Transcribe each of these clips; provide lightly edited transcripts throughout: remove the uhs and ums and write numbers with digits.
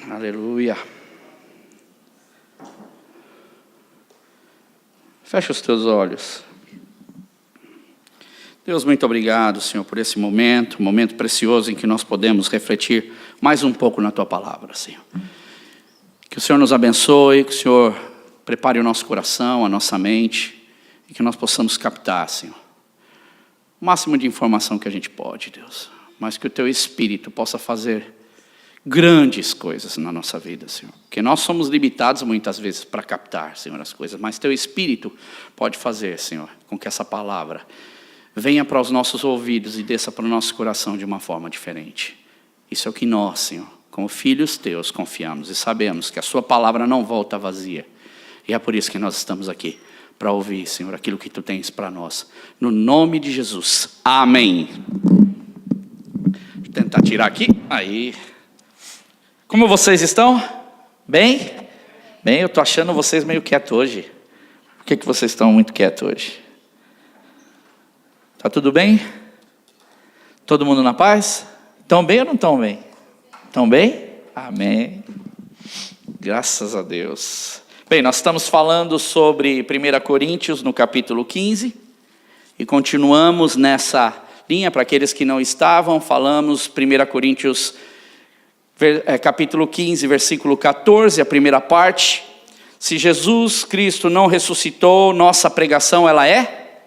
Aleluia. Fecha os teus olhos. Deus, muito obrigado, Senhor, por esse momento, um momento precioso em que nós podemos refletir mais um pouco na Tua palavra, Senhor. Que o Senhor nos abençoe, que o Senhor prepare o nosso coração, a nossa mente, e que nós possamos captar, Senhor, o máximo de informação que a gente pode, Deus. Mas que o Teu Espírito possa fazer grandes coisas na nossa vida, Senhor. Porque nós somos limitados muitas vezes para captar, Senhor, as coisas. Mas Teu Espírito pode fazer, Senhor, com que essa palavra venha para os nossos ouvidos e desça para o nosso coração de uma forma diferente. Isso é o que nós, Senhor, como filhos Teus, confiamos e sabemos que a Sua palavra não volta vazia. E é por isso que nós estamos aqui, para ouvir, Senhor, aquilo que Tu tens para nós. No nome de Jesus. Amém. Deixa eu tentar tirar aqui. Aí. Como vocês estão? Bem? Bem, eu estou achando vocês meio quietos hoje. Por que vocês estão muito quietos hoje? Tá tudo bem? Todo mundo na paz? Estão bem ou não estão bem? Estão bem? Amém. Graças a Deus. Bem, nós estamos falando sobre 1 Coríntios no capítulo 15. E continuamos nessa linha, para aqueles que não estavam, falamos 1 Coríntios capítulo 15, versículo 14, a primeira parte. Se Jesus Cristo não ressuscitou, nossa pregação ela é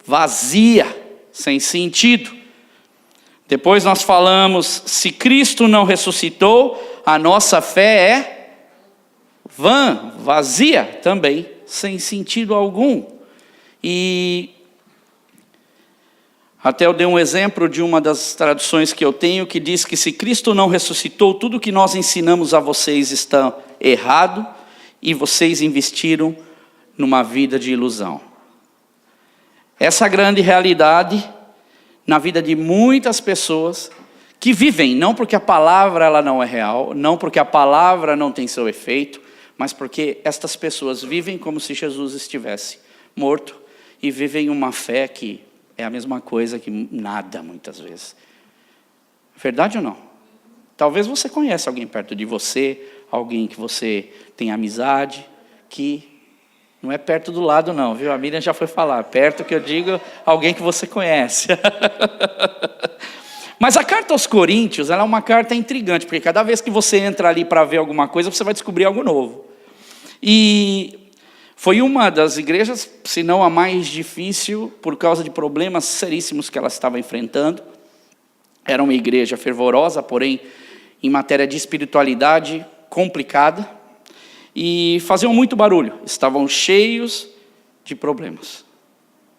vazia, sem sentido. Depois nós falamos, se Cristo não ressuscitou, a nossa fé é vã, vazia também, sem sentido algum. E até eu dei um exemplo de uma das traduções que eu tenho, que diz que se Cristo não ressuscitou, tudo que nós ensinamos a vocês está errado, e vocês investiram numa vida de ilusão. Essa grande realidade na vida de muitas pessoas que vivem, não porque a palavra ela não é real, não porque a palavra não tem seu efeito, mas porque estas pessoas vivem como se Jesus estivesse morto e vivem uma fé que é a mesma coisa que nada, muitas vezes. Verdade ou não? Talvez você conheça alguém perto de você, alguém que você tem amizade, que não é perto do lado não, viu? A Miriam já foi falar, perto que eu digo, alguém que você conhece. Mas a carta aos Coríntios, ela é uma carta intrigante, porque cada vez que você entra ali para ver alguma coisa, você vai descobrir algo novo. E foi uma das igrejas, se não a mais difícil, por causa de problemas seríssimos que ela estava enfrentando. Era uma igreja fervorosa, porém, em matéria de espiritualidade, complicada. E faziam muito barulho, estavam cheios de problemas.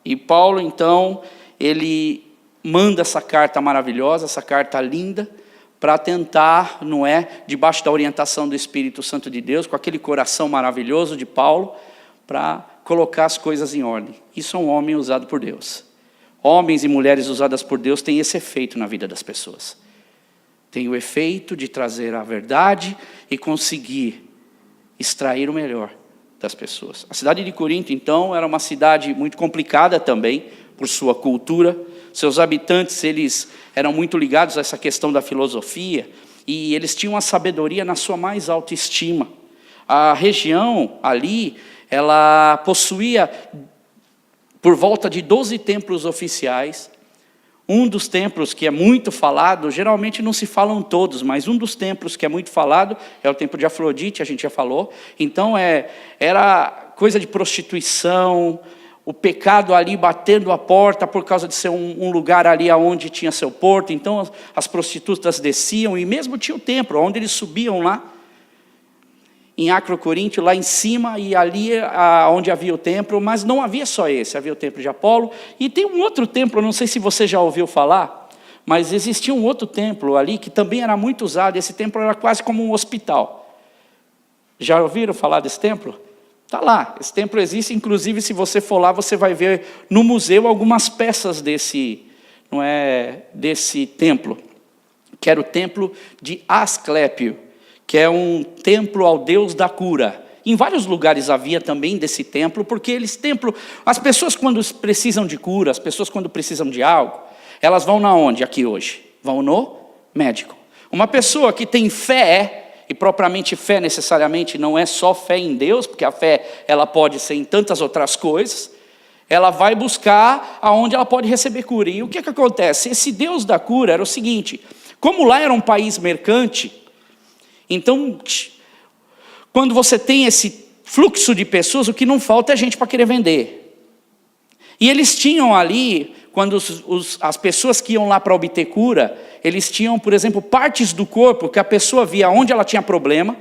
E Paulo, então, ele manda essa carta maravilhosa, essa carta linda, para tentar, não é, debaixo da orientação do Espírito Santo de Deus, com aquele coração maravilhoso de Paulo, para colocar as coisas em ordem. Isso é um homem usado por Deus. Homens e mulheres usadas por Deus têm esse efeito na vida das pessoas. Tem o efeito de trazer a verdade e conseguir extrair o melhor das pessoas. A cidade de Corinto, então, era uma cidade muito complicada também, por sua cultura. Seus habitantes, eles eram muito ligados a essa questão da filosofia, e eles tinham a sabedoria na sua mais alta estima. A região ali, ela possuía por volta de 12 templos oficiais. Um dos templos que é muito falado, geralmente não se falam todos, mas um dos templos que é muito falado é o templo de Afrodite, a gente já falou. Então era coisa de prostituição, o pecado ali batendo a porta por causa de ser um lugar ali onde tinha seu porto. Então as prostitutas desciam e mesmo tinha o templo, onde eles subiam lá, em Acrocoríntio, lá em cima, e ali onde havia o templo, mas não havia só esse, havia o templo de Apolo, e tem um outro templo, não sei se você já ouviu falar, mas existia um outro templo ali, que também era muito usado, esse templo era quase como um hospital. Já ouviram falar desse templo? Está lá, esse templo existe, inclusive se você for lá, você vai ver no museu algumas peças desse templo, que era o templo de Asclépio, que é um templo ao Deus da cura. Em vários lugares havia também desse templo, porque as pessoas quando precisam de cura, as pessoas quando precisam de algo, elas vão na onde aqui hoje? Vão no médico. Uma pessoa que tem fé e propriamente fé necessariamente não é só fé em Deus, porque a fé ela pode ser em tantas outras coisas, ela vai buscar aonde ela pode receber cura. E o que acontece? Esse Deus da cura era o seguinte, como lá era um país mercante, então quando você tem esse fluxo de pessoas, o que não falta é gente para querer vender. E eles tinham ali, quando as pessoas que iam lá para obter cura, eles tinham, por exemplo, partes do corpo que a pessoa via onde ela tinha problema,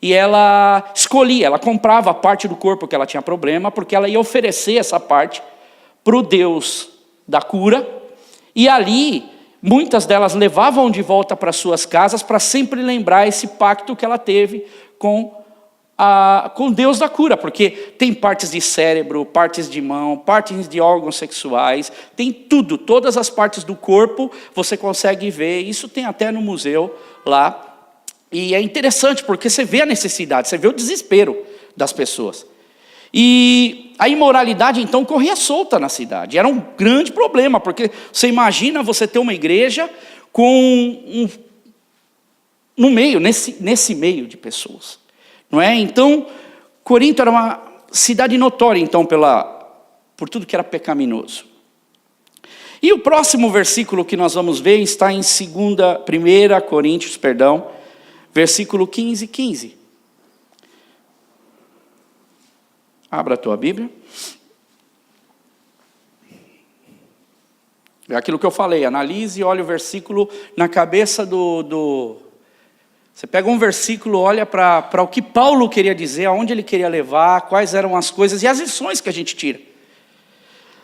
e ela escolhia, ela comprava a parte do corpo que ela tinha problema, porque ela ia oferecer essa parte para o Deus da cura, e ali, muitas delas levavam de volta para suas casas, para sempre lembrar esse pacto que ela teve com Deus da cura, porque tem partes de cérebro, partes de mão, partes de órgãos sexuais, tem tudo, todas as partes do corpo você consegue ver, isso tem até no museu lá, e é interessante porque você vê a necessidade, você vê o desespero das pessoas. E a imoralidade então corria solta na cidade, era um grande problema, porque você imagina você ter uma igreja com no meio, nesse meio de pessoas. Não é? Então, Corinto era uma cidade notória, então, por tudo que era pecaminoso. E o próximo versículo que nós vamos ver está em 1 Coríntios, versículo 15. Abra a tua Bíblia. É aquilo que eu falei, analise e olha o versículo na cabeça Você pega um versículo, olha para o que Paulo queria dizer, aonde ele queria levar, quais eram as coisas e as lições que a gente tira.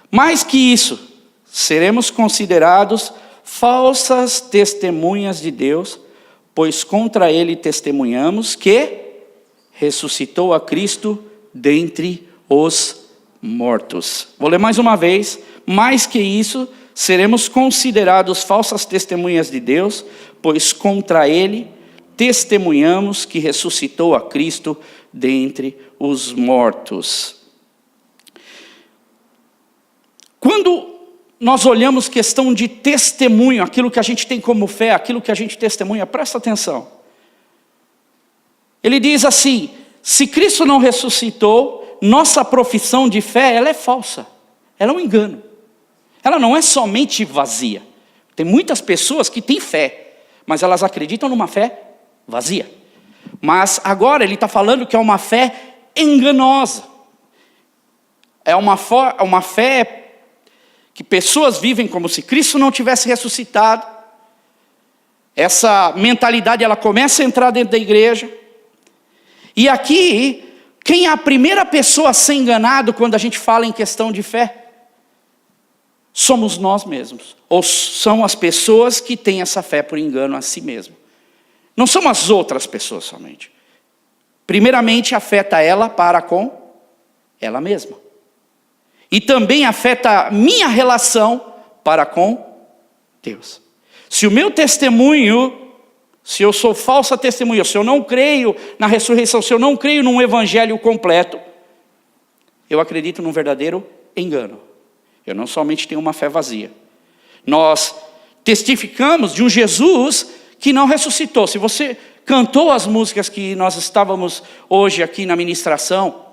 Mais que isso, seremos considerados falsas testemunhas de Deus, pois contra ele testemunhamos que ressuscitou a Cristo dentre os mortos. Vou ler mais uma vez. Mais que isso, seremos considerados falsas testemunhas de Deus, pois contra ele testemunhamos que ressuscitou a Cristo dentre os mortos. Quando nós olhamos questão de testemunho, aquilo que a gente tem como fé, aquilo que a gente testemunha, presta atenção. Ele diz assim, se Cristo não ressuscitou, nossa profissão de fé, ela é falsa. Ela é um engano. Ela não é somente vazia. Tem muitas pessoas que têm fé, mas elas acreditam numa fé vazia. Mas agora ele está falando que é uma fé enganosa. É uma fé que pessoas vivem como se Cristo não tivesse ressuscitado. Essa mentalidade ela começa a entrar dentro da igreja. E aqui, quem é a primeira pessoa a ser enganado quando a gente fala em questão de fé? Somos nós mesmos. Ou são as pessoas que têm essa fé por engano a si mesmo. Não são as outras pessoas somente. Primeiramente afeta ela para com ela mesma. E também afeta a minha relação para com Deus. Se o meu testemunho, se eu sou falsa testemunha, se eu não creio na ressurreição, se eu não creio num evangelho completo, eu acredito num verdadeiro engano. Eu não somente tenho uma fé vazia. Nós testificamos de um Jesus que não ressuscitou. Se você cantou as músicas que nós estávamos hoje aqui na ministração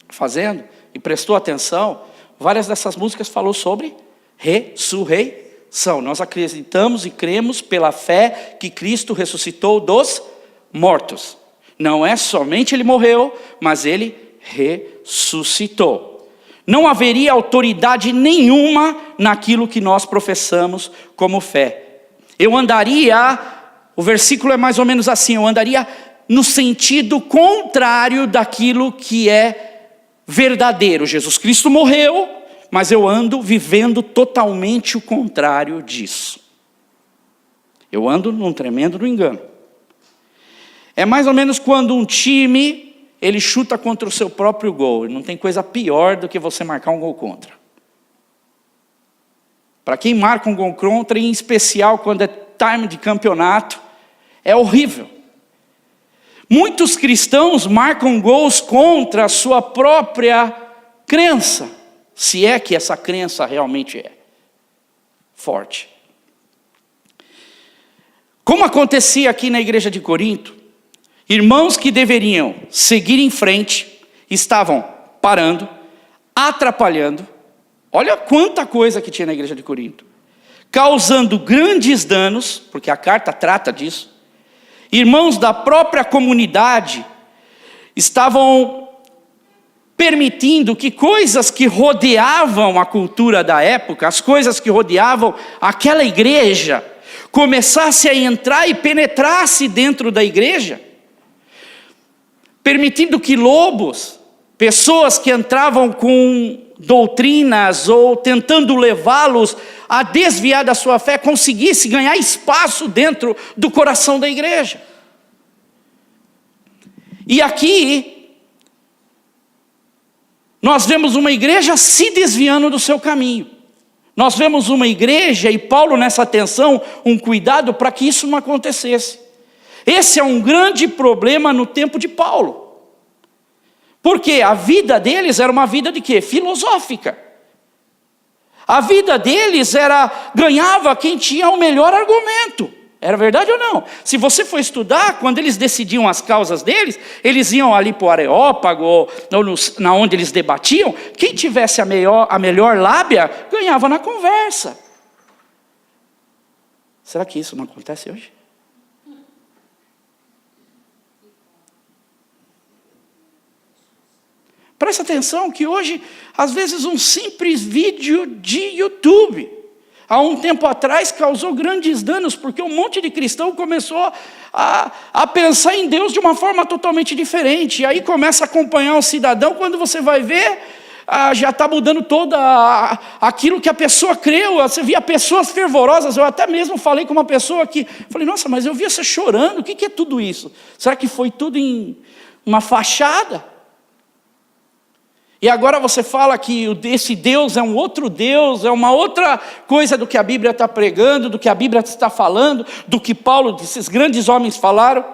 fazendo, e prestou atenção, várias dessas músicas falou sobre ressurreição. Nós acreditamos e cremos pela fé que Cristo ressuscitou dos mortos. Não é somente ele morreu, mas ele ressuscitou. Não haveria autoridade nenhuma naquilo que nós professamos como fé. Eu andaria, o versículo é mais ou menos assim, eu andaria no sentido contrário daquilo que é verdadeiro. Jesus Cristo morreu, mas eu ando vivendo totalmente o contrário disso. Eu ando num tremendo engano. É mais ou menos quando um time, ele chuta contra o seu próprio gol. Não tem coisa pior do que você marcar um gol contra. Para quem marca um gol contra, em especial quando é time de campeonato, é horrível. Muitos cristãos marcam gols contra a sua própria crença, se é que essa crença realmente é forte. Como acontecia aqui na igreja de Corinto, Irmãos que deveriam seguir em frente, estavam parando, atrapalhando. Olha quanta coisa que tinha na igreja de Corinto. Causando grandes danos, porque a carta trata disso. Irmãos da própria comunidade estavam permitindo que coisas que rodeavam a cultura da época, as coisas que rodeavam aquela igreja, começasse a entrar e penetrasse dentro da igreja, permitindo que lobos, pessoas que entravam com doutrinas ou tentando levá-los a desviar da sua fé, conseguisse ganhar espaço dentro do coração da igreja. E aqui nós vemos uma igreja se desviando do seu caminho. Nós vemos uma igreja, e Paulo nessa atenção, um cuidado para que isso não acontecesse. Esse é um grande problema no tempo de Paulo. Porque a vida deles era uma vida de quê? Filosófica. A vida deles ganhava quem tinha o melhor argumento. Era verdade ou não? Se você for estudar, quando eles decidiam as causas deles, eles iam ali para o Areópago, ou na onde eles debatiam, quem tivesse a melhor lábia, ganhava na conversa. Será que isso não acontece hoje? Presta atenção que hoje, às vezes, um simples vídeo de YouTube, há um tempo atrás, causou grandes danos, porque um monte de cristão começou a pensar em Deus de uma forma totalmente diferente. E aí começa a acompanhar um cidadão, quando você vai ver, já está mudando todo aquilo que a pessoa creu. Você via pessoas fervorosas. Eu até mesmo falei com uma pessoa que, falei, nossa, mas eu vi você chorando, o que é tudo isso? Será que foi tudo em uma fachada? E agora você fala que esse Deus é um outro Deus, é uma outra coisa do que a Bíblia está pregando, do que a Bíblia está falando, do que Paulo, esses grandes homens falaram.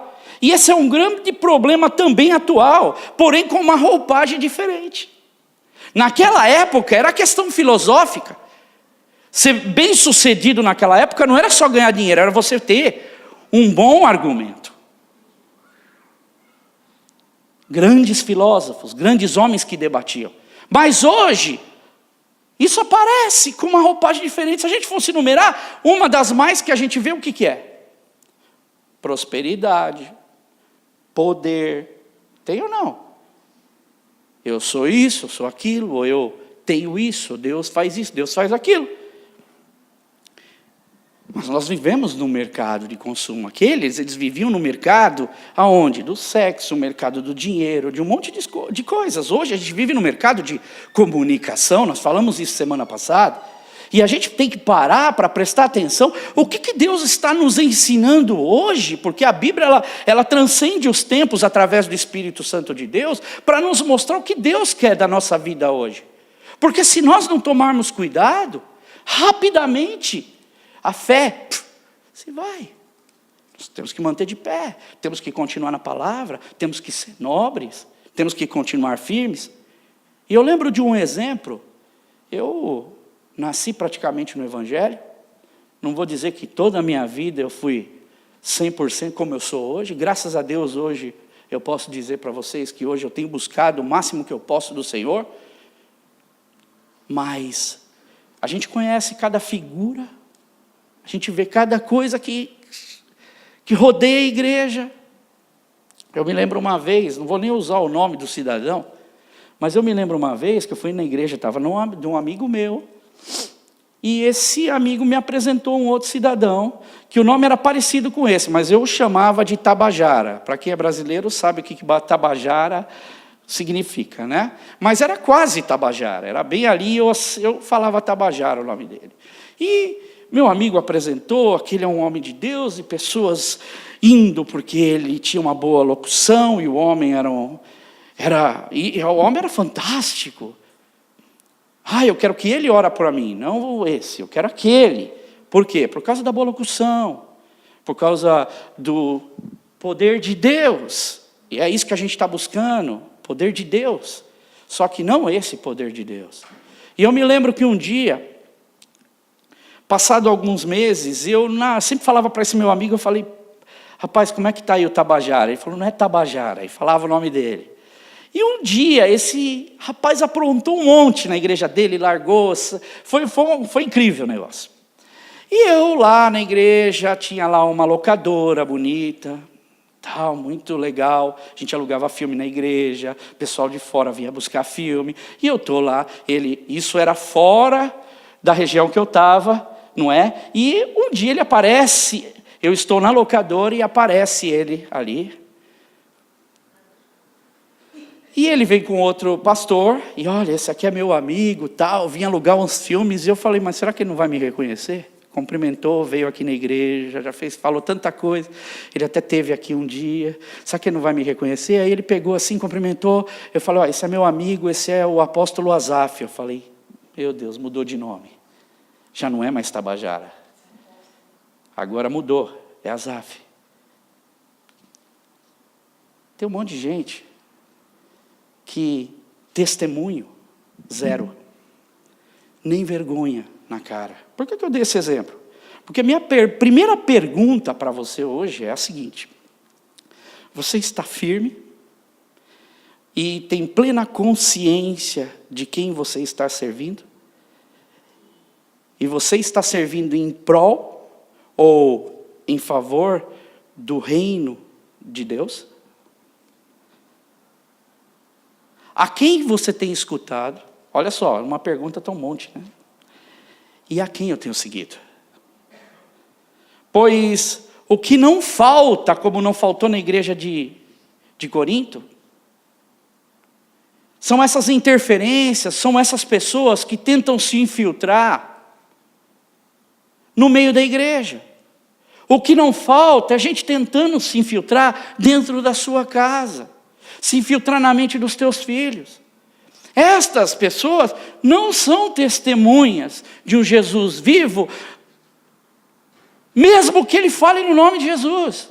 E esse é um grande problema também atual, porém com uma roupagem diferente. Naquela época era questão filosófica. Ser bem sucedido naquela época não era só ganhar dinheiro, era você ter um bom argumento. Grandes filósofos, grandes homens que debatiam. Mas hoje, isso aparece com uma roupagem diferente. Se a gente fosse numerar, uma das mais que a gente vê, o que é? Prosperidade, poder. Tem ou não? Eu sou isso, eu sou aquilo, ou eu tenho isso, Deus faz isso, Deus faz aquilo. Mas nós vivemos no mercado de consumo. Eles viviam no mercado, aonde? Do sexo, o mercado do dinheiro, de um monte de coisas. Hoje a gente vive no mercado de comunicação, nós falamos isso semana passada, e a gente tem que parar para prestar atenção, o que Deus está nos ensinando hoje, porque a Bíblia ela transcende os tempos através do Espírito Santo de Deus, para nos mostrar o que Deus quer da nossa vida hoje. Porque se nós não tomarmos cuidado, rapidamente, a fé se vai. Nós temos que manter de pé, temos que continuar na palavra, temos que ser nobres, temos que continuar firmes. E eu lembro de um exemplo. Eu nasci praticamente no Evangelho. Não vou dizer que toda a minha vida eu fui 100% como eu sou hoje. Graças a Deus hoje eu posso dizer para vocês que hoje eu tenho buscado o máximo que eu posso do Senhor. Mas a gente conhece cada figura, a gente vê cada coisa que rodeia a igreja. Eu me lembro uma vez, não vou nem usar o nome do cidadão, mas eu me lembro uma vez que eu fui na igreja, estava de um amigo meu, e esse amigo me apresentou um outro cidadão, que o nome era parecido com esse, mas eu o chamava de Tabajara. Para quem é brasileiro sabe o que Tabajara significa, né? Mas era quase Tabajara, era bem ali, eu falava Tabajara o nome dele. E meu amigo apresentou, aquele é um homem de Deus, e pessoas indo porque ele tinha uma boa locução, e o homem o homem era fantástico. Eu quero que ele ore para mim, não esse, eu quero aquele. Por quê? Por causa da boa locução, por causa do poder de Deus. E é isso que a gente está buscando, poder de Deus. Só que não esse poder de Deus. E eu me lembro que um dia, passado alguns meses, eu sempre falava para esse meu amigo, eu falei, rapaz, como é que está aí o Tabajara? Ele falou, não é Tabajara, e falava o nome dele. E um dia, esse rapaz aprontou um monte na igreja dele, largou, foi incrível o negócio. E eu lá na igreja, tinha lá uma locadora bonita, tal, muito legal, a gente alugava filme na igreja, o pessoal de fora vinha buscar filme, e eu estou lá, isso era fora da região que eu estava, não é? E um dia ele aparece, eu estou na locadora e aparece ele ali. E ele vem com outro pastor, e olha, esse aqui é meu amigo, tal, vim alugar uns filmes, e eu falei, mas será que ele não vai me reconhecer? Cumprimentou, veio aqui na igreja, falou tanta coisa, ele até teve aqui um dia, será que ele não vai me reconhecer? Aí ele pegou assim, cumprimentou, eu falei, ó, esse é meu amigo, esse é o apóstolo Azaf. Eu falei, meu Deus, mudou de nome, já não é mais Tabajara, agora mudou, é Azaf. Tem um monte de gente que testemunho, zero, nem vergonha na cara. Por que eu dei esse exemplo? Porque a minha primeira pergunta para você hoje é a seguinte: você está firme e tem plena consciência de quem você está servindo? E você está servindo em prol ou em favor do reino de Deus? A quem você tem escutado? Olha só, uma pergunta tão monte, né? E a quem eu tenho seguido? Pois o que não falta, como não faltou na igreja de Corinto, são essas interferências, são essas pessoas que tentam se infiltrar no meio da igreja. O que não falta é a gente tentando se infiltrar dentro da sua casa, se infiltrar na mente dos teus filhos. Estas pessoas não são testemunhas de um Jesus vivo, mesmo que ele fale no nome de Jesus,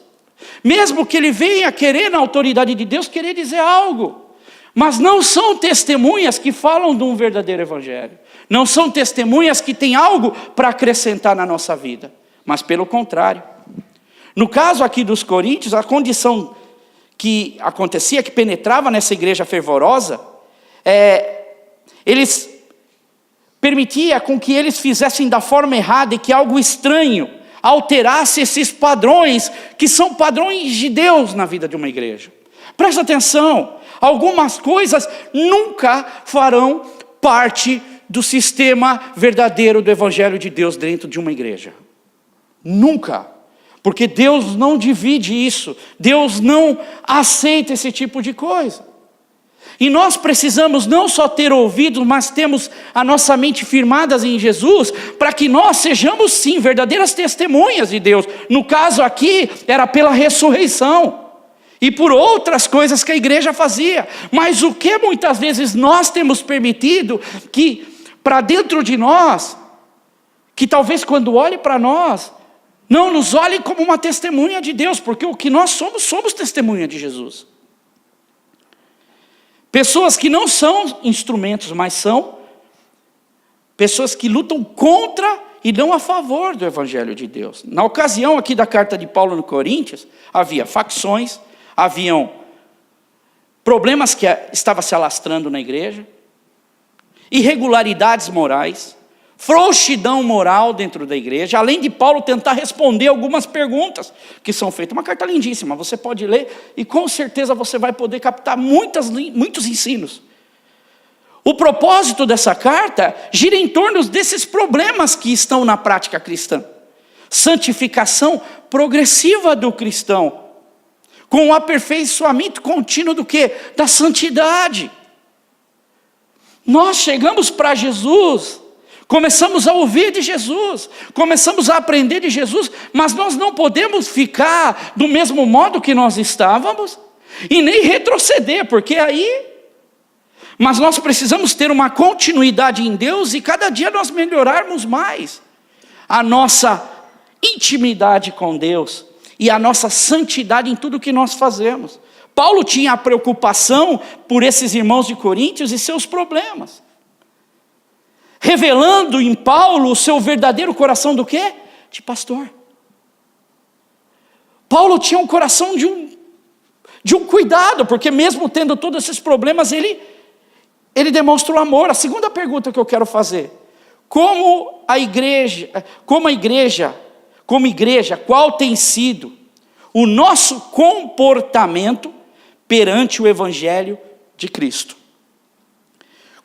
mesmo que ele venha querer, na autoridade de Deus, querer dizer algo, mas não são testemunhas que falam de um verdadeiro evangelho, não são testemunhas que têm algo para acrescentar na nossa vida, mas pelo contrário. No caso aqui dos coríntios, a condição que acontecia, que penetrava nessa igreja fervorosa, eles permitia com que eles fizessem da forma errada e que algo estranho alterasse esses padrões, que são padrões de Deus na vida de uma igreja. Presta atenção, algumas coisas nunca farão parte do sistema verdadeiro do evangelho de Deus dentro de uma igreja. Nunca. Porque Deus não divide isso, Deus não aceita esse tipo de coisa. E nós precisamos não só ter ouvidos, mas temos a nossa mente firmadas em Jesus, para que nós sejamos sim verdadeiras testemunhas de Deus. No caso aqui, era pela ressurreição, e por outras coisas que a igreja fazia. Mas o que muitas vezes nós temos permitido, que para dentro de nós, que talvez quando olhe para nós, não nos olhe como uma testemunha de Deus, porque o que nós somos testemunha de Jesus. Pessoas que não são instrumentos, mas são pessoas que lutam contra e não a favor do evangelho de Deus. Na ocasião aqui da carta de Paulo no Coríntios, havia facções, haviam problemas que estavam se alastrando na igreja, irregularidades morais, frouxidão moral dentro da igreja, além de Paulo tentar responder algumas perguntas que são feitas. Uma carta lindíssima, você pode ler e com certeza você vai poder captar muitos ensinos. O propósito dessa carta gira em torno desses problemas que estão na prática cristã. Santificação progressiva do cristão, com o aperfeiçoamento contínuo do quê? Da santidade. Nós chegamos para Jesus, começamos a ouvir de Jesus, começamos a aprender de Jesus, mas nós não podemos ficar do mesmo modo que nós estávamos, e nem retroceder, porque mas nós precisamos ter uma continuidade em Deus, e cada dia nós melhorarmos mais a nossa intimidade com Deus, e a nossa santidade em tudo que nós fazemos. Paulo tinha a preocupação por esses irmãos de Coríntios e seus problemas, revelando em Paulo o seu verdadeiro coração do quê? De pastor. Paulo tinha um coração de um cuidado, porque mesmo tendo todos esses problemas, ele demonstra o amor. A segunda pergunta que eu quero fazer: como igreja, qual tem sido o nosso comportamento perante o Evangelho de Cristo?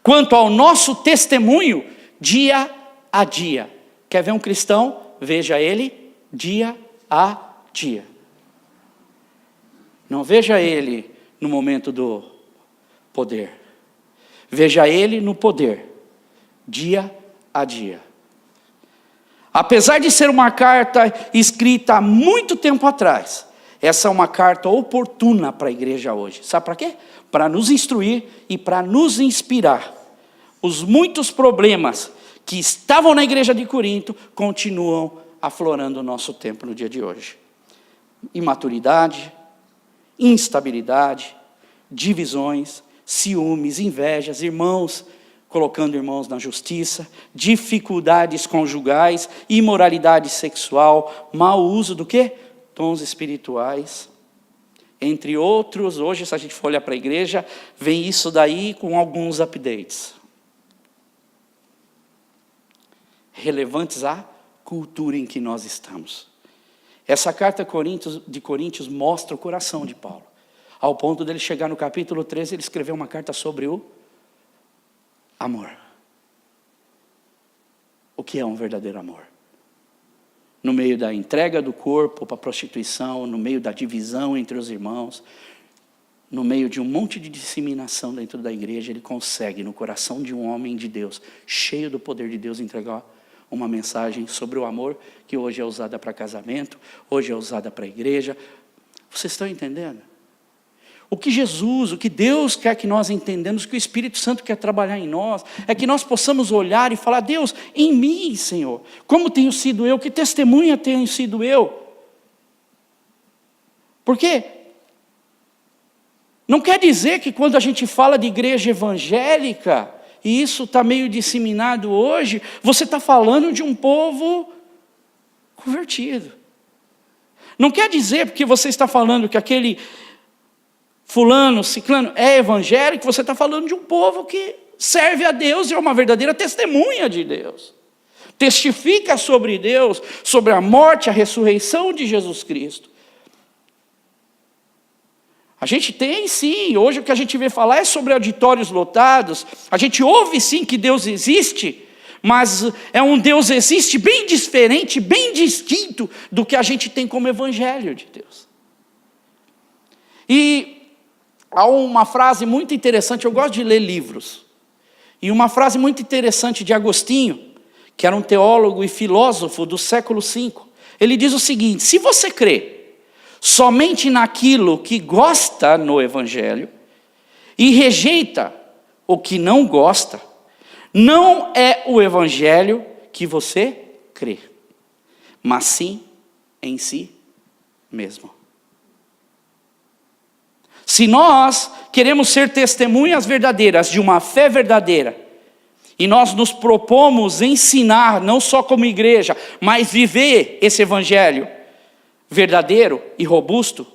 Quanto ao nosso testemunho dia a dia. Quer ver um cristão? Veja ele dia a dia. Não veja ele no momento do poder. Veja ele no poder, dia a dia. Apesar de ser uma carta escrita há muito tempo atrás, essa é uma carta oportuna para a igreja hoje. Sabe para quê? Para nos instruir e para nos inspirar. Os muitos problemas que estavam na igreja de Corinto continuam aflorando o nosso tempo no dia de hoje. Imaturidade, instabilidade, divisões, ciúmes, invejas, irmãos colocando irmãos na justiça, dificuldades conjugais, imoralidade sexual, mau uso do quê? Dons espirituais, entre outros. Hoje, se a gente for olhar para a igreja, vem isso daí com alguns updates relevantes à cultura em que nós estamos. Essa carta de Coríntios mostra o coração de Paulo, ao ponto dele chegar no capítulo 13, ele escreveu uma carta sobre o amor. O que é um verdadeiro amor? No meio da entrega do corpo para a prostituição, no meio da divisão entre os irmãos, no meio de um monte de disseminação dentro da igreja, ele consegue, no coração de um homem de Deus, cheio do poder de Deus, entregar uma mensagem sobre o amor, que hoje é usada para casamento, hoje é usada para a igreja. Vocês estão entendendo? O que Deus quer que nós entendamos, o que o Espírito Santo quer trabalhar em nós, é que nós possamos olhar e falar: Deus, em mim, Senhor, como tenho sido eu, que testemunha tenho sido eu? Porque não quer dizer que quando a gente fala de igreja evangélica, e isso está meio disseminado hoje, você está falando de um povo convertido. Não quer dizer porque você está falando que aquele fulano, ciclano é evangélico, você está falando de um povo que serve a Deus e é uma verdadeira testemunha de Deus. Testifica sobre Deus, sobre a morte, a ressurreição de Jesus Cristo. A gente tem sim, hoje o que a gente vê falar é sobre auditórios lotados, a gente ouve sim que Deus existe, mas é um Deus existe bem diferente, bem distinto do que a gente tem como evangelho de Deus. E há uma frase muito interessante, eu gosto de ler livros, e uma frase muito interessante de Agostinho, que era um teólogo e filósofo do século V, ele diz o seguinte: se você crê somente naquilo que gosta no evangelho e rejeita o que não gosta, não é o evangelho que você crê, mas sim em si mesmo. Se nós queremos ser testemunhas verdadeiras de uma fé verdadeira, e nós nos propomos ensinar, não só como igreja, mas viver esse evangelho verdadeiro e robusto,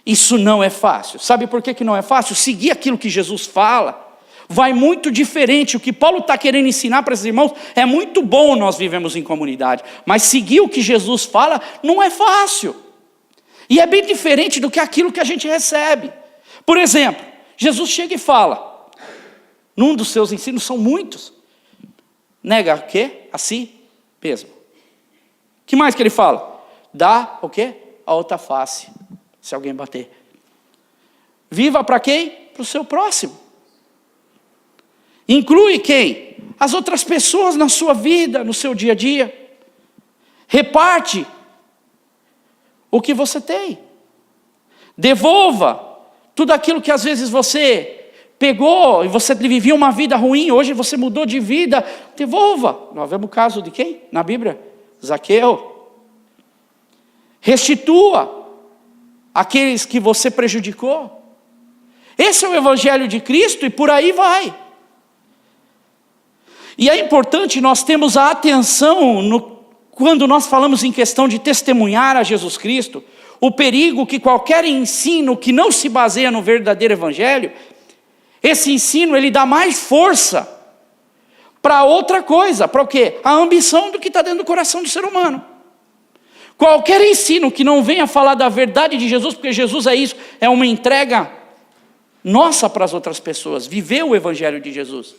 isso não é fácil. Sabe por que não é fácil? Seguir aquilo que Jesus fala vai muito diferente. O que Paulo está querendo ensinar para esses irmãos é muito bom, nós vivemos em comunidade, mas seguir o que Jesus fala não é fácil, e é bem diferente do que aquilo que a gente recebe. Por exemplo, Jesus chega e fala, num dos seus ensinos, são muitos, nega o quê? A si mesmo. O que mais que ele fala? Dá o quê? A outra face, se alguém bater. Viva para quem? Para o seu próximo. Inclui quem? As outras pessoas na sua vida, no seu dia a dia. Reparte o que você tem. Devolva tudo aquilo que às vezes você pegou e você vivia uma vida ruim, hoje você mudou de vida. Devolva. Nós vemos o caso de quem? Na Bíblia? Zaqueu. Restitua aqueles que você prejudicou. Esse é o evangelho de Cristo e por aí vai. E é importante nós termos a atenção quando nós falamos em questão de testemunhar a Jesus Cristo, o perigo que qualquer ensino que não se baseia no verdadeiro evangelho, esse ensino ele dá mais força para outra coisa, para o quê? A ambição do que está dentro do coração do ser humano. Qualquer ensino que não venha falar da verdade de Jesus, porque Jesus é isso, é uma entrega nossa para as outras pessoas, viver o evangelho de Jesus.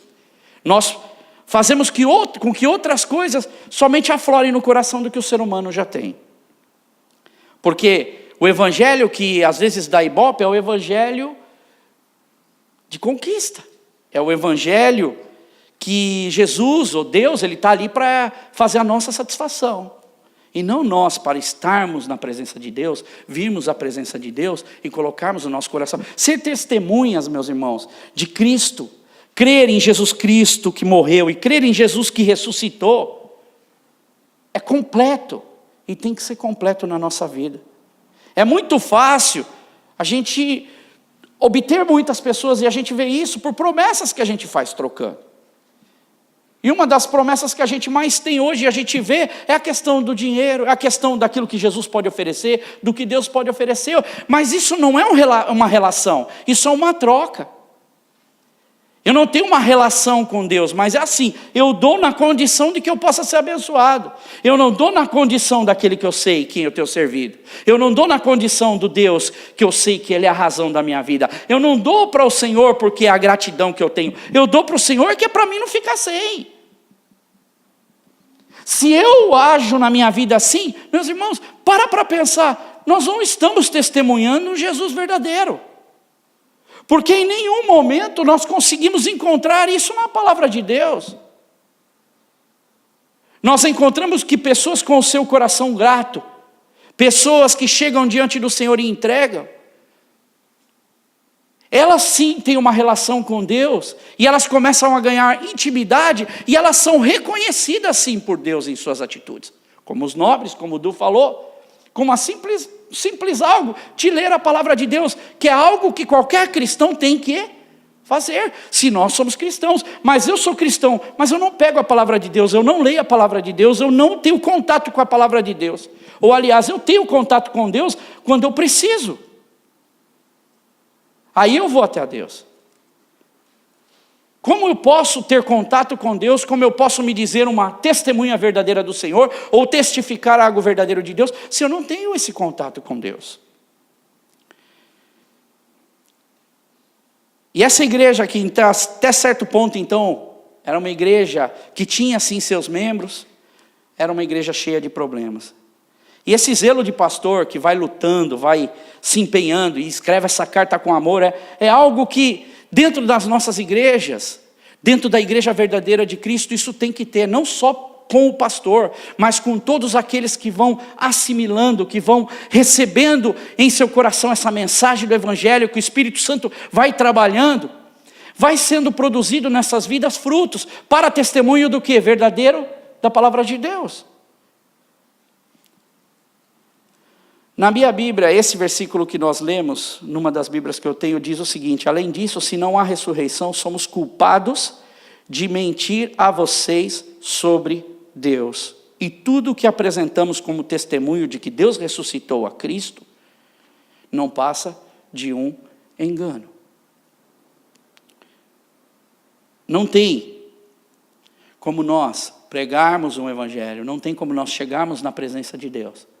Nós fazemos com que outras coisas somente aflorem no coração do que o ser humano já tem. Porque o evangelho que às vezes dá ibope é o evangelho de conquista. É o evangelho que Jesus, ou Deus, ele está ali para fazer a nossa satisfação. E não nós para estarmos na presença de Deus, virmos a presença de Deus e colocarmos no nosso coração. Ser testemunhas, meus irmãos, de Cristo, crer em Jesus Cristo que morreu e crer em Jesus que ressuscitou, é completo e tem que ser completo na nossa vida. É muito fácil a gente obter muitas pessoas e a gente vê isso por promessas que a gente faz trocando. E uma das promessas que a gente mais tem hoje, a gente vê, é a questão do dinheiro, é a questão daquilo que Jesus pode oferecer, do que Deus pode oferecer. Mas isso não é uma relação, isso é uma troca. Eu não tenho uma relação com Deus, mas é assim, eu dou na condição de que eu possa ser abençoado. Eu não dou na condição daquele que eu sei quem eu tenho servido. Eu não dou na condição do Deus que eu sei que Ele é a razão da minha vida. Eu não dou para o Senhor porque é a gratidão que eu tenho. Eu dou para o Senhor que é para mim não ficar sem. Se eu ajo na minha vida assim, meus irmãos, para pensar, nós não estamos testemunhando um Jesus verdadeiro. Porque em nenhum momento nós conseguimos encontrar isso na palavra de Deus. Nós encontramos que pessoas com o seu coração grato, pessoas que chegam diante do Senhor e entregam, elas sim têm uma relação com Deus, e elas começam a ganhar intimidade, e elas são reconhecidas sim por Deus em suas atitudes. Como os nobres, como o Du falou, como uma simples algo, de ler a palavra de Deus, que é algo que qualquer cristão tem que fazer, se nós somos cristãos. Mas eu sou cristão, mas eu não pego a palavra de Deus, eu não leio a palavra de Deus, eu não tenho contato com a palavra de Deus. Ou aliás, eu tenho contato com Deus quando eu preciso. Aí eu vou até Deus. Como eu posso ter contato com Deus, como eu posso me dizer uma testemunha verdadeira do Senhor, ou testificar algo verdadeiro de Deus, se eu não tenho esse contato com Deus? E essa igreja aqui, então, até certo ponto, então, era uma igreja que tinha, sim, seus membros, era uma igreja cheia de problemas. E esse zelo de pastor que vai lutando, vai se empenhando e escreve essa carta com amor, é algo que dentro das nossas igrejas, dentro da igreja verdadeira de Cristo, isso tem que ter, não só com o pastor, mas com todos aqueles que vão assimilando, que vão recebendo em seu coração essa mensagem do Evangelho, que o Espírito Santo vai trabalhando, vai sendo produzido nessas vidas frutos, para testemunho do que? Verdadeiro da palavra de Deus. Na minha Bíblia, esse versículo que nós lemos, numa das Bíblias que eu tenho, diz o seguinte: além disso, se não há ressurreição, somos culpados de mentir a vocês sobre Deus. E tudo o que apresentamos como testemunho de que Deus ressuscitou a Cristo, não passa de um engano. Não tem como nós pregarmos um evangelho, não tem como nós chegarmos na presença de Deus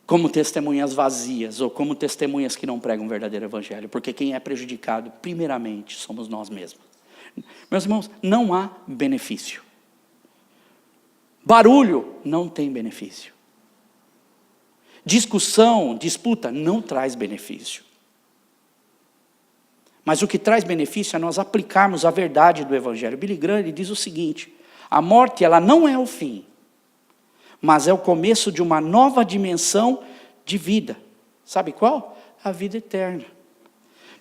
como testemunhas vazias, ou como testemunhas que não pregam o verdadeiro evangelho, porque quem é prejudicado, primeiramente, somos nós mesmos. Meus irmãos, não há benefício. Barulho não tem benefício. Discussão, disputa, não traz benefício. Mas o que traz benefício é nós aplicarmos a verdade do evangelho. Billy Graham, ele diz o seguinte: a morte, ela não é o fim, mas é o começo de uma nova dimensão de vida. Sabe qual? A vida eterna.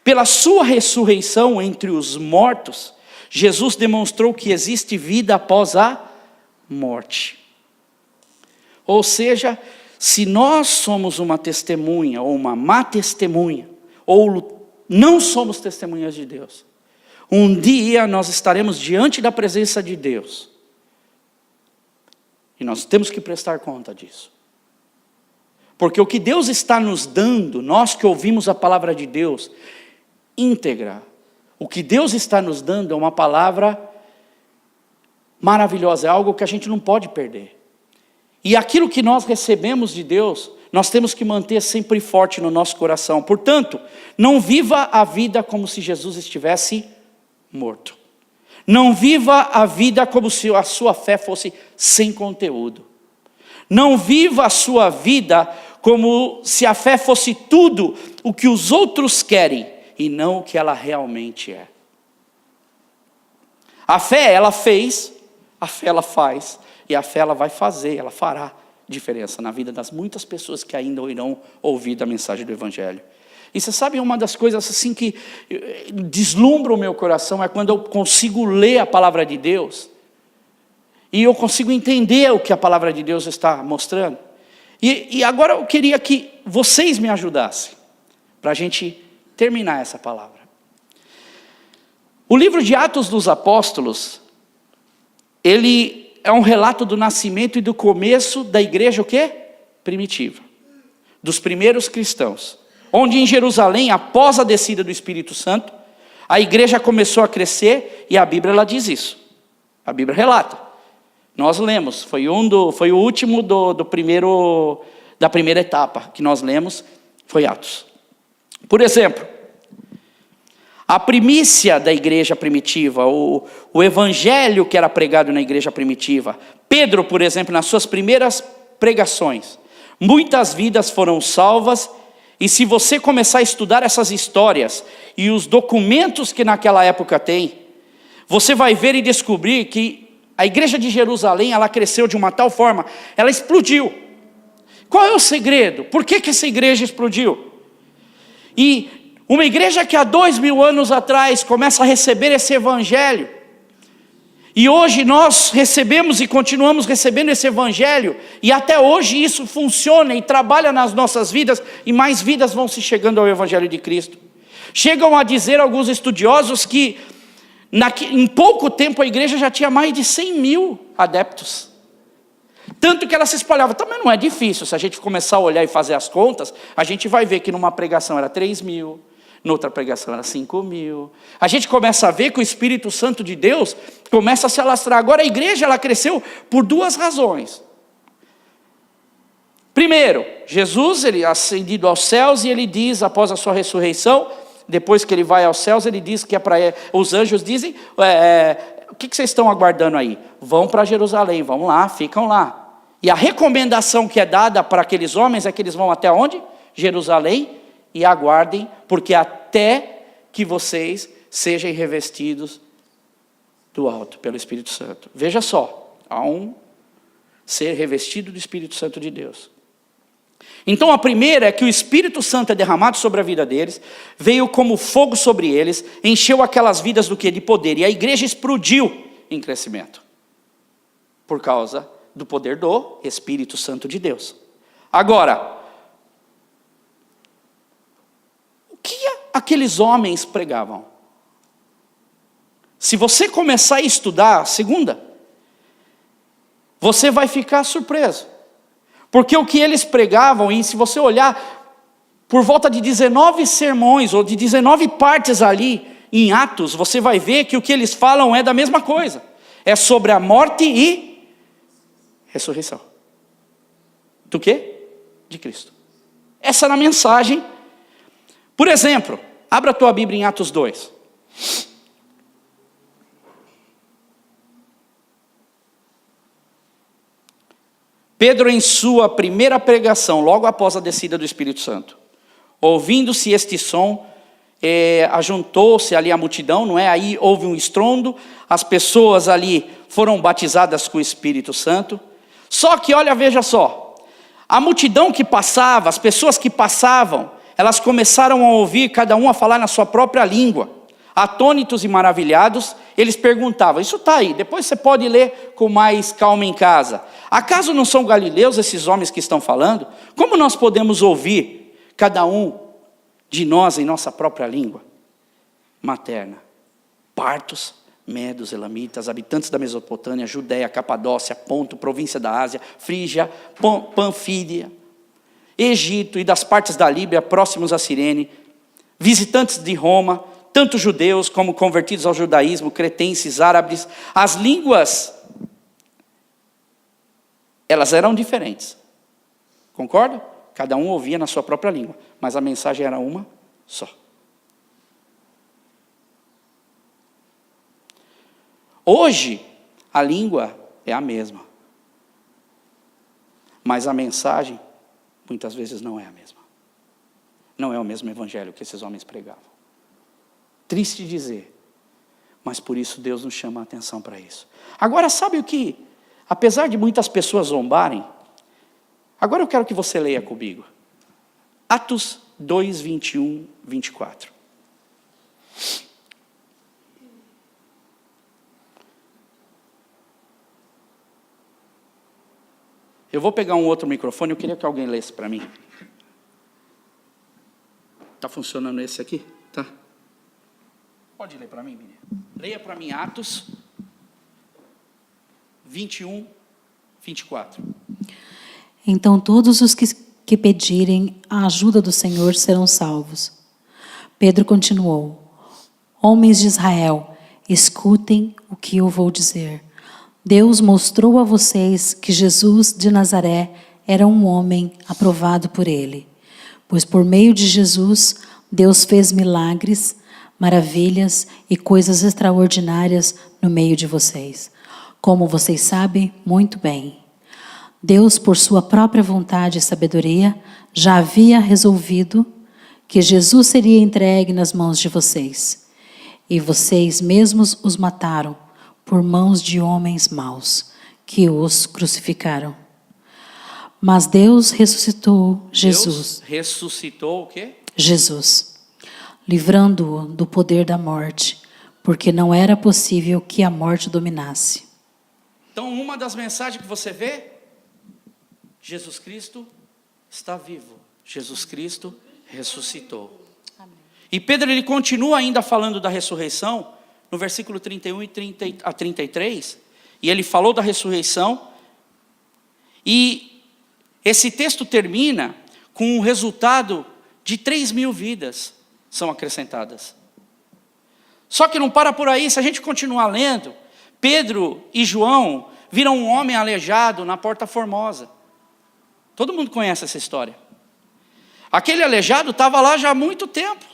Pela sua ressurreição entre os mortos, Jesus demonstrou que existe vida após a morte. Ou seja, se nós somos uma testemunha, ou uma má testemunha, ou não somos testemunhas de Deus, um dia nós estaremos diante da presença de Deus. E nós temos que prestar conta disso. Porque o que Deus está nos dando, nós que ouvimos a palavra de Deus íntegra, o que Deus está nos dando é uma palavra maravilhosa, é algo que a gente não pode perder. E aquilo que nós recebemos de Deus, nós temos que manter sempre forte no nosso coração. Portanto, não viva a vida como se Jesus estivesse morto. Não viva a vida como se a sua fé fosse sem conteúdo. Não viva a sua vida como se a fé fosse tudo o que os outros querem e não o que ela realmente é. A fé ela fez, a fé ela faz e a fé ela vai fazer, ela fará diferença na vida das muitas pessoas que ainda irão ouvir da mensagem do Evangelho. E você sabe, uma das coisas assim que deslumbra o meu coração é quando eu consigo ler a palavra de Deus e eu consigo entender o que a palavra de Deus está mostrando. E agora eu queria que vocês me ajudassem para a gente terminar essa palavra. O livro de Atos dos Apóstolos, ele é um relato do nascimento e do começo da igreja o quê? Primitiva. Dos primeiros cristãos. Onde em Jerusalém, após a descida do Espírito Santo, a igreja começou a crescer e a Bíblia ela diz isso. A Bíblia relata. Nós lemos, foi o último da primeira etapa que nós lemos, foi Atos. Por exemplo, a primícia da igreja primitiva, o evangelho que era pregado na igreja primitiva. Pedro, por exemplo, nas suas primeiras pregações, muitas vidas foram salvas, e se você começar a estudar essas histórias e os documentos que naquela época tem, você vai ver e descobrir que a igreja de Jerusalém, ela cresceu de uma tal forma, ela explodiu. Qual é o segredo? Por que essa igreja explodiu? E uma igreja que há 2000 anos atrás começa a receber esse evangelho, e hoje nós recebemos e continuamos recebendo esse evangelho, e até hoje isso funciona e trabalha nas nossas vidas, e mais vidas vão se chegando ao evangelho de Cristo. Chegam a dizer alguns estudiosos que em pouco tempo a igreja já tinha mais de 100 mil adeptos. Tanto que ela se espalhava. Também não é difícil, se a gente começar a olhar e fazer as contas, a gente vai ver que numa pregação era 3 mil, noutra pregação era 5 mil. A gente começa a ver que o Espírito Santo de Deus começa a se alastrar. Agora a igreja ela cresceu por duas razões. Primeiro, Jesus ele ascendido aos céus e ele diz após a sua ressurreição, depois que ele vai aos céus, ele diz que é para os anjos dizem, o que vocês estão aguardando aí? Vão para Jerusalém, vão lá, ficam lá. E a recomendação que é dada para aqueles homens é que eles vão até onde? Jerusalém, e aguardem, porque até que vocês sejam revestidos do alto, pelo Espírito Santo. Veja só, há um ser revestido do Espírito Santo de Deus. Então a primeira é que o Espírito Santo é derramado sobre a vida deles, veio como fogo sobre eles, encheu aquelas vidas do que? De poder, e a igreja explodiu em crescimento, por causa do poder do Espírito Santo de Deus. Agora, o que aqueles homens pregavam? Se você começar a estudar a segunda, você vai ficar surpreso. Porque o que eles pregavam, e se você olhar, por volta de 19 sermões, ou de 19 partes ali, em Atos, você vai ver que o que eles falam é da mesma coisa. É sobre a morte e ressurreição. Do quê? De Cristo. Essa era a mensagem. Por exemplo, abra a tua Bíblia em Atos 2. Pedro, em sua primeira pregação, logo após a descida do Espírito Santo, ouvindo-se este som, ajuntou-se ali a multidão, não é? Aí houve um estrondo, as pessoas ali foram batizadas com o Espírito Santo. Só que, olha, veja só, a multidão que passava, as pessoas que passavam, elas começaram a ouvir cada um a falar na sua própria língua. Atônitos e maravilhados, eles perguntavam, isso está aí, depois você pode ler com mais calma em casa. Acaso não são galileus esses homens que estão falando? Como nós podemos ouvir cada um de nós em nossa própria língua materna? Partos, medos, elamitas, habitantes da Mesopotâmia, Judéia, Capadócia, Ponto, província da Ásia, Frígia, Panfília. Egito e das partes da Líbia próximos a Cirene, visitantes de Roma, tanto judeus como convertidos ao judaísmo, cretenses, árabes. As línguas, elas eram diferentes. Concorda? Cada um ouvia na sua própria língua, mas a mensagem era uma só. Hoje, a língua é a mesma, mas a mensagem, muitas vezes, não é a mesma. Não é o mesmo evangelho que esses homens pregavam. Triste dizer, mas por isso Deus nos chama a atenção para isso. Agora, sabe o que? Apesar de muitas pessoas zombarem, agora eu quero que você leia comigo. Atos 2, 21, 24. Eu vou pegar um outro microfone, eu queria que alguém lesse para mim. Está funcionando esse aqui? Tá. Pode ler para mim, Miriam? Leia para mim Atos 21, 24. Então todos os que pedirem a ajuda do Senhor serão salvos. Pedro continuou: Homens de Israel, escutem o que eu vou dizer. Deus mostrou a vocês que Jesus de Nazaré era um homem aprovado por ele. Pois por meio de Jesus, Deus fez milagres, maravilhas e coisas extraordinárias no meio de vocês. Como vocês sabem muito bem, Deus, por sua própria vontade e sabedoria, já havia resolvido que Jesus seria entregue nas mãos de vocês. E vocês mesmos os mataram por mãos de homens maus, que os crucificaram. Mas Deus ressuscitou Jesus. Deus ressuscitou o quê? Jesus, livrando-o do poder da morte, porque não era possível que a morte dominasse. Então, uma das mensagens que você vê, Jesus Cristo está vivo. Jesus Cristo ressuscitou. Amém. E Pedro, ele continua ainda falando da ressurreição, no versículo 31 e 30 a 33, e ele falou da ressurreição, e esse texto termina com o resultado de 3.000 vidas são acrescentadas. Só que não para por aí, se a gente continuar lendo, Pedro e João viram um homem aleijado na Porta Formosa. Todo mundo conhece essa história. Aquele aleijado estava lá já há muito tempo.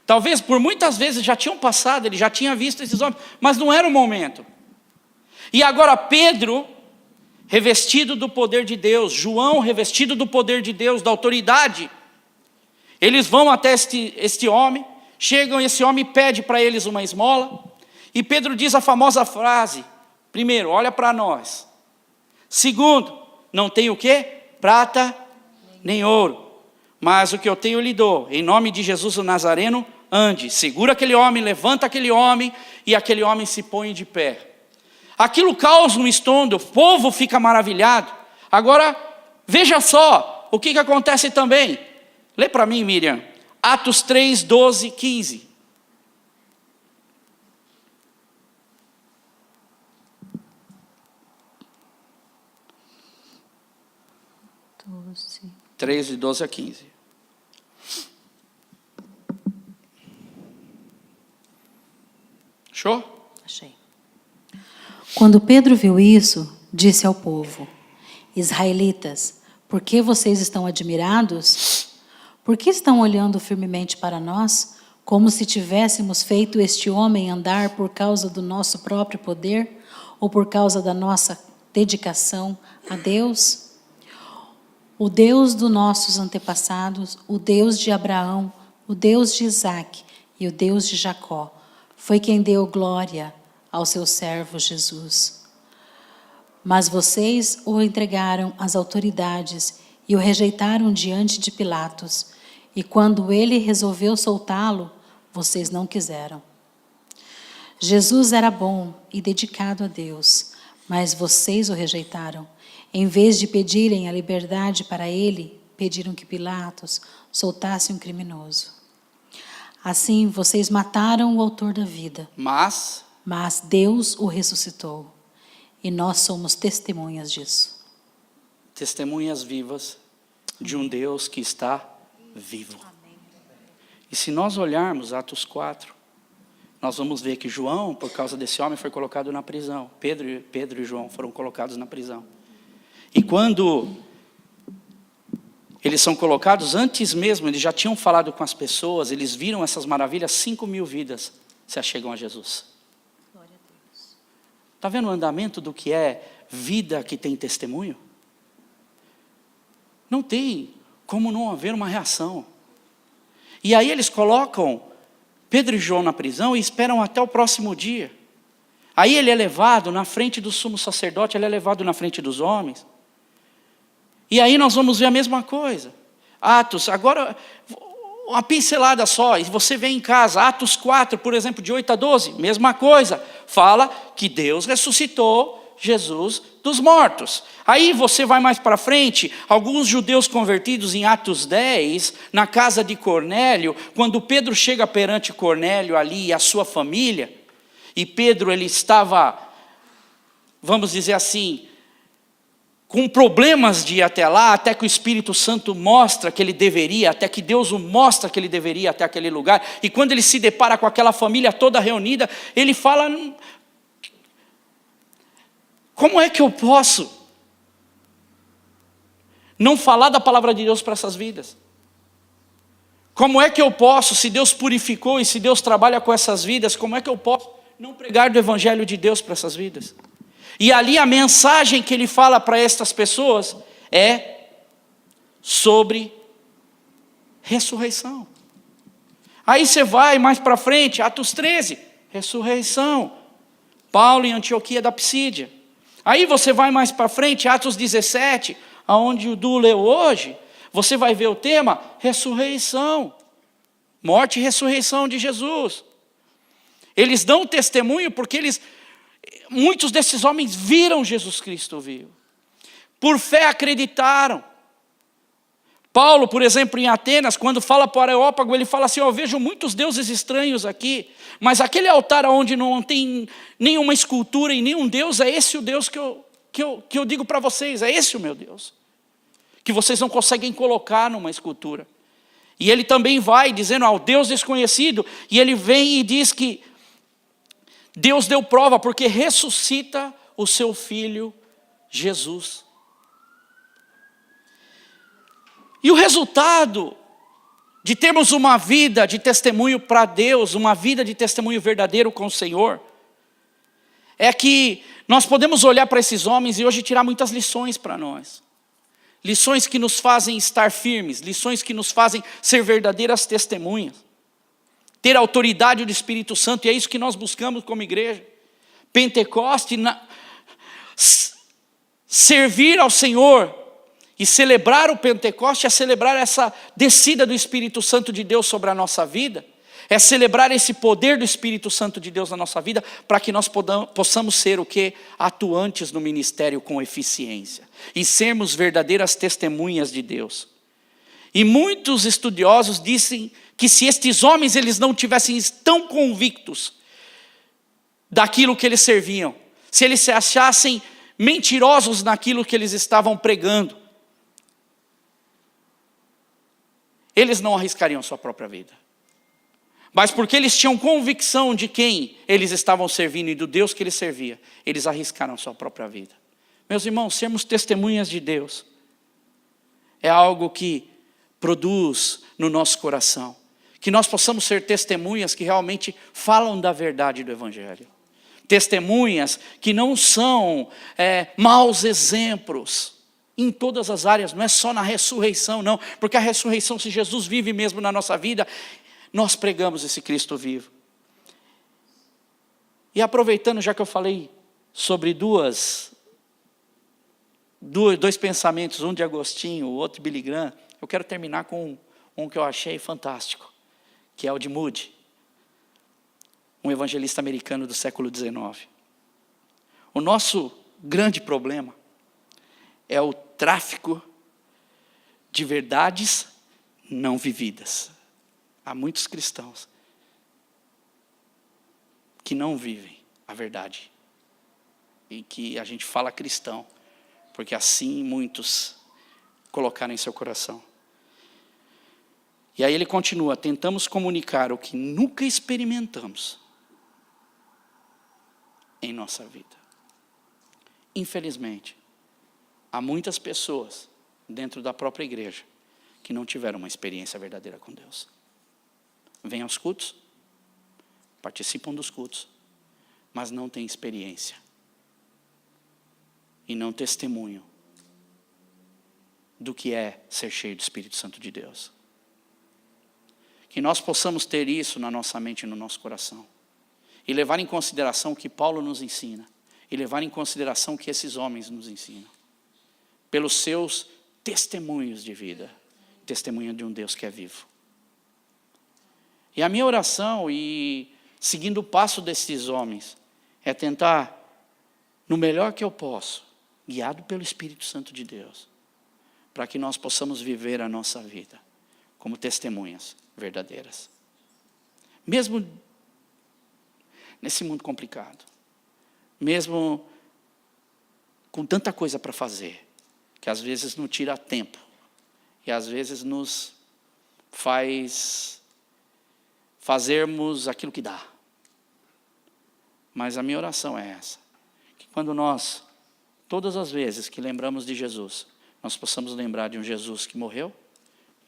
Talvez por muitas vezes já tinham passado, ele já tinha visto esses homens, mas não era o momento. E agora Pedro, revestido do poder de Deus, João revestido do poder de Deus, da autoridade, eles vão até este homem, chegam, esse homem pede para eles uma esmola, e Pedro diz a famosa frase: primeiro, olha para nós. Segundo, não tenho o quê? Prata nem ouro, mas o que eu tenho eu lhe dou. Em nome de Jesus o Nazareno, ande. Segura aquele homem, levanta aquele homem, e aquele homem se põe de pé. Aquilo causa um estrondo, o povo fica maravilhado. Agora, veja só o que acontece também. Lê para mim, Miriam. Atos 3, 12, 15. Sim. 3, de 12 a 15. Achou? Achei. Quando Pedro viu isso, disse ao povo: Israelitas, por que vocês estão admirados? Por que estão olhando firmemente para nós, como se tivéssemos feito este homem andar por causa do nosso próprio poder, ou por causa da nossa dedicação a Deus? O Deus dos nossos antepassados, o Deus de Abraão, o Deus de Isaque e o Deus de Jacó, foi quem deu glória ao seu servo Jesus. Mas vocês o entregaram às autoridades e o rejeitaram diante de Pilatos. E quando ele resolveu soltá-lo, vocês não quiseram. Jesus era bom e dedicado a Deus, mas vocês o rejeitaram. Em vez de pedirem a liberdade para ele, pediram que Pilatos soltasse um criminoso. Assim, vocês mataram o autor da vida. Mas Deus o ressuscitou. E nós somos testemunhas disso. Testemunhas vivas de um Deus que está vivo. E se nós olharmos Atos 4, nós vamos ver que João, por causa desse homem, foi colocado na prisão. Pedro e João foram colocados na prisão. E quando eles são colocados, antes mesmo, eles já tinham falado com as pessoas, eles viram essas maravilhas, 5.000 vidas se achegam a Jesus. Está vendo o andamento do que é vida que tem testemunho? Não tem como não haver uma reação. E aí eles colocam Pedro e João na prisão e esperam até o próximo dia. Aí ele é levado na frente do sumo sacerdote, ele é levado na frente dos homens. E aí nós vamos ver a mesma coisa. Atos, agora, uma pincelada só, e você vê em casa, Atos 4, por exemplo, de 8 a 12, mesma coisa. Fala que Deus ressuscitou Jesus dos mortos. Aí você vai mais para frente, alguns judeus convertidos em Atos 10, na casa de Cornélio, quando Pedro chega perante Cornélio ali e a sua família, e Pedro ele estava, vamos dizer assim, com problemas de ir até lá, até que o Espírito Santo mostra que ele deveria, até que Deus o mostra que ele deveria até aquele lugar, e quando ele se depara com aquela família toda reunida, ele fala: como é que eu posso não falar da palavra de Deus para essas vidas? Como é que eu posso, se Deus purificou e se Deus trabalha com essas vidas, como é que eu posso não pregar do Evangelho de Deus para essas vidas? E ali a mensagem que ele fala para estas pessoas é sobre ressurreição. Aí você vai mais para frente, Atos 13, ressurreição. Paulo em Antioquia da Psídia. Aí você vai mais para frente, Atos 17, aonde o Du leu hoje, você vai ver o tema ressurreição. Morte e ressurreição de Jesus. Eles dão testemunho porque muitos desses homens viram Jesus Cristo vivo. Por fé acreditaram. Paulo, por exemplo, em Atenas, quando fala para o Areópago, ele fala assim: eu vejo muitos deuses estranhos aqui, mas aquele altar onde não tem nenhuma escultura e nenhum Deus, é esse o Deus que eu digo para vocês, é esse o meu Deus, que vocês não conseguem colocar numa escultura. E ele também vai dizendo ao Deus desconhecido, e ele vem e diz que Deus deu prova porque ressuscita o seu filho Jesus. E o resultado de termos uma vida de testemunho para Deus, uma vida de testemunho verdadeiro com o Senhor, é que nós podemos olhar para esses homens e hoje tirar muitas lições para nós. Lições que nos fazem estar firmes, lições que nos fazem ser verdadeiras testemunhas. Ter a autoridade do Espírito Santo, e é isso que nós buscamos como igreja. Pentecoste, servir ao Senhor e celebrar o Pentecoste é celebrar essa descida do Espírito Santo de Deus sobre a nossa vida, é celebrar esse poder do Espírito Santo de Deus na nossa vida, para que nós possamos ser o quê? Atuantes no ministério com eficiência, e sermos verdadeiras testemunhas de Deus. E muitos estudiosos dizem que se estes homens eles não tivessem tão convictos daquilo que eles serviam, se eles se achassem mentirosos naquilo que eles estavam pregando, eles não arriscariam sua própria vida. Mas porque eles tinham convicção de quem eles estavam servindo e do Deus que eles serviam, eles arriscaram sua própria vida. Meus irmãos, sermos testemunhas de Deus é algo que produz no nosso coração. Que nós possamos ser testemunhas que realmente falam da verdade do Evangelho. Testemunhas que não são maus exemplos em todas as áreas, não é só na ressurreição, não. Porque a ressurreição, se Jesus vive mesmo na nossa vida, nós pregamos esse Cristo vivo. E aproveitando, já que eu falei sobre dois pensamentos, um de Agostinho, o outro de Billy Graham, eu quero terminar com um que eu achei fantástico, que é o de Moody, um evangelista americano do século XIX. O nosso grande problema é o tráfico de verdades não vividas. Há muitos cristãos que não vivem a verdade. E que a gente fala cristão, porque assim muitos colocar em seu coração. E aí ele continua: tentamos comunicar o que nunca experimentamos em nossa vida. Infelizmente, há muitas pessoas dentro da própria igreja que não tiveram uma experiência verdadeira com Deus. Vêm aos cultos, participam dos cultos, mas não têm experiência e não testemunham do que é ser cheio do Espírito Santo de Deus. Que nós possamos ter isso na nossa mente e no nosso coração. E levar em consideração o que Paulo nos ensina. E levar em consideração o que esses homens nos ensinam. Pelos seus testemunhos de vida. Testemunho de um Deus que é vivo. E a minha oração, e seguindo o passo desses homens, é tentar, no melhor que eu posso, guiado pelo Espírito Santo de Deus, para que nós possamos viver a nossa vida como testemunhas verdadeiras. Mesmo nesse mundo complicado, mesmo com tanta coisa para fazer, que às vezes nos tira tempo, e às vezes nos faz fazermos aquilo que dá. Mas a minha oração é essa, que quando nós, todas as vezes que lembramos de Jesus, nós possamos lembrar de um Jesus que morreu,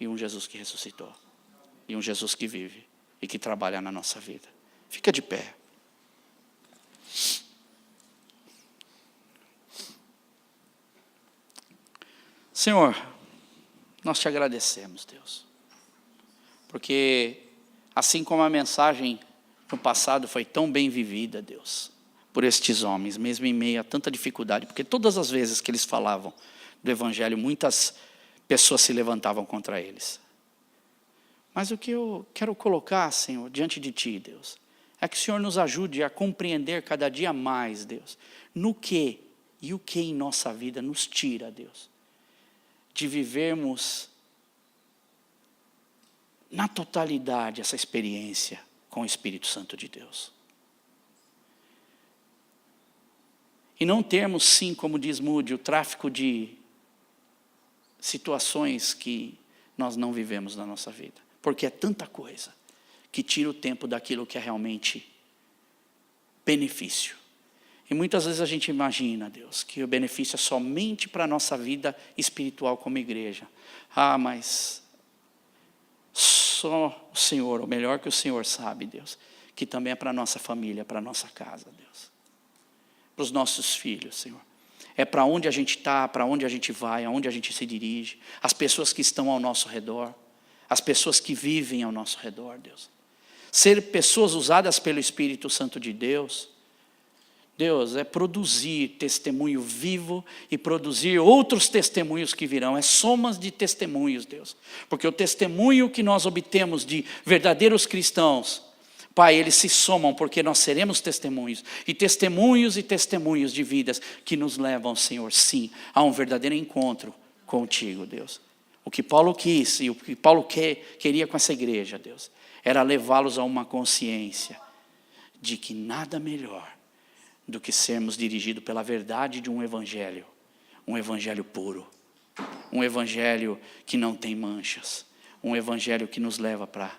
e um Jesus que ressuscitou, e um Jesus que vive, e que trabalha na nossa vida. Fica de pé. Senhor, nós te agradecemos, Deus, porque assim como a mensagem no passado foi tão bem vivida, Deus, por estes homens, mesmo em meio a tanta dificuldade, porque todas as vezes que eles falavam do Evangelho, muitas pessoas se levantavam contra eles. Mas o que eu quero colocar, Senhor, diante de Ti, Deus, é que o Senhor nos ajude a compreender cada dia mais, Deus, no que e o que em nossa vida nos tira, Deus, de vivermos na totalidade essa experiência com o Espírito Santo de Deus. E não termos, sim, como diz Moody, o tráfico de situações que nós não vivemos na nossa vida. Porque é tanta coisa que tira o tempo daquilo que é realmente benefício. E muitas vezes a gente imagina, Deus, que o benefício é somente para a nossa vida espiritual como igreja. Mas só o Senhor, o melhor que o Senhor sabe, Deus, que também é para a nossa família, para a nossa casa, Deus. Para os nossos filhos, Senhor. É para onde a gente está, para onde a gente vai, aonde a gente se dirige. As pessoas que estão ao nosso redor. As pessoas que vivem ao nosso redor, Deus. Ser pessoas usadas pelo Espírito Santo de Deus, Deus, é produzir testemunho vivo e produzir outros testemunhos que virão. É somas de testemunhos, Deus. Porque o testemunho que nós obtemos de verdadeiros cristãos, Pai, eles se somam porque nós seremos testemunhos. E testemunhos de vidas que nos levam, Senhor, sim, a um verdadeiro encontro contigo, Deus. O que Paulo quis e o que Paulo queria com essa igreja, Deus, era levá-los a uma consciência de que nada melhor do que sermos dirigidos pela verdade de um evangelho puro, um evangelho que não tem manchas, um evangelho que nos leva para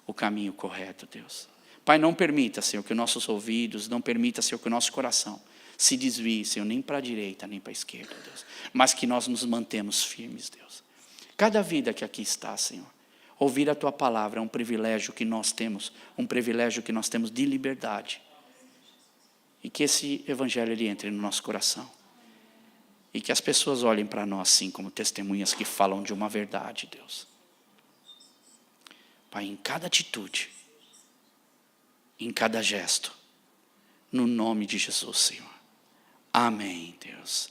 o caminho correto, Deus. Pai, não permita, Senhor, que nossos ouvidos, não permita, Senhor, que o nosso coração se desvie, Senhor, nem para a direita, nem para a esquerda, Deus, mas que nós nos mantemos firmes, Deus. Cada vida que aqui está, Senhor, ouvir a Tua palavra é um privilégio que nós temos, de liberdade. E que esse evangelho ele entre no nosso coração. E que as pessoas olhem para nós assim como testemunhas que falam de uma verdade, Deus. Pai, em cada atitude, em cada gesto, no nome de Jesus, Senhor. Amém, Deus.